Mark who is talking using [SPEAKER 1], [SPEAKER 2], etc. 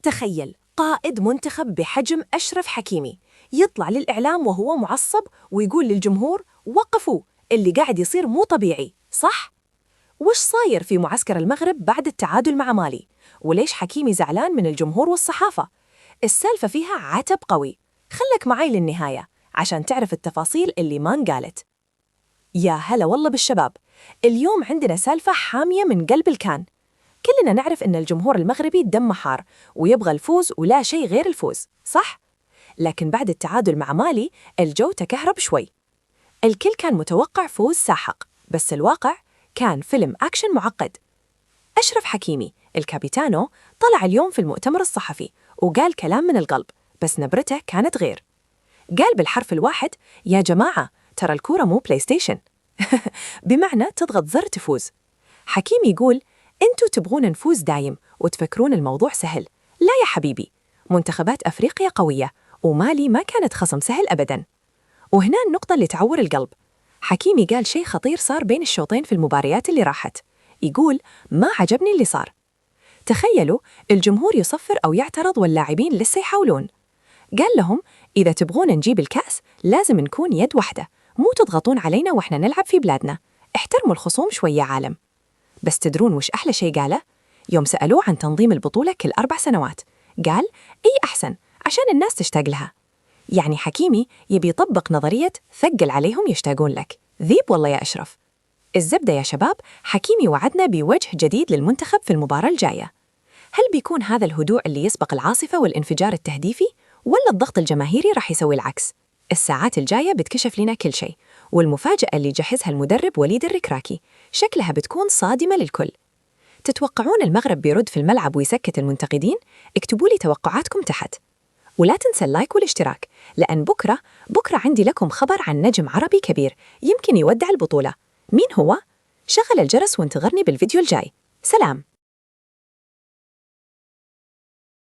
[SPEAKER 1] تخيل قائد منتخب بحجم أشرف حكيمي يطلع للإعلام وهو معصب ويقول للجمهور وقفوا، اللي قاعد يصير مو طبيعي، صح؟ وش صاير في معسكر المغرب بعد التعادل مع مالي؟ وليش حكيمي زعلان من الجمهور والصحافة؟ السالفة فيها عتب قوي. خلك معي للنهاية عشان تعرف التفاصيل اللي ما انقالت. يا هلا والله بالشباب، اليوم عندنا سالفة حامية من قلب الكان. كلنا نعرف إن الجمهور المغربي دمه حار ويبغى الفوز ولا شيء غير الفوز، صح؟ لكن بعد التعادل مع مالي الجو تكهرب شوي. الكل كان متوقع فوز ساحق، بس الواقع كان فيلم أكشن معقد. أشرف حكيمي الكابيتانو طلع اليوم في المؤتمر الصحفي وقال كلام من القلب، بس نبرته كانت غير. قال بالحرف الواحد: يا جماعة ترى الكورة مو بلاي ستيشن. بمعنى تضغط زر تفوز. حكيمي يقول: انتوا تبغون نفوز دايم وتفكرون الموضوع سهل. لا يا حبيبي، منتخبات أفريقيا قوية ومالي ما كانت خصم سهل أبداً. وهنا النقطة اللي تعور القلب. حكيمي قال شيء خطير صار بين الشوطين في المباريات اللي راحت. يقول: ما عجبني اللي صار. تخيلوا الجمهور يصفر أو يعترض واللاعبين لسه يحاولون. قال لهم: إذا تبغون نجيب الكأس لازم نكون يد واحدة، مو تضغطون علينا وإحنا نلعب في بلادنا. احترموا الخصوم شوية عالم. بس تدرون وش أحلى شيء قاله؟ يوم سألوه عن تنظيم البطولة كل 4 سنوات، قال: إي أحسن، عشان الناس تشتاق لها. يعني حكيمي يبي يطبق نظرية ثقل عليهم يشتاقون لك. ذيب والله يا أشرف. الزبدة يا شباب، حكيمي وعدنا بوجه جديد للمنتخب في المباراة الجاية. هل بيكون هذا الهدوء اللي يسبق العاصفة والانفجار التهديفي؟ ولا الضغط الجماهيري راح يسوي العكس؟ الساعات الجاية بتكشف لنا كل شيء، والمفاجأة اللي جهزها المدرب وليد الركراكي شكلها بتكون صادمة للكل. تتوقعون المغرب بيرد في الملعب ويسكت المنتقدين؟ اكتبوا لي توقعاتكم تحت. ولا تنسى اللايك والاشتراك، لأن بكرة عندي لكم خبر عن نجم عربي كبير يمكن يودع البطولة. مين هو؟ شغل الجرس وانتظرني بالفيديو الجاي. سلام.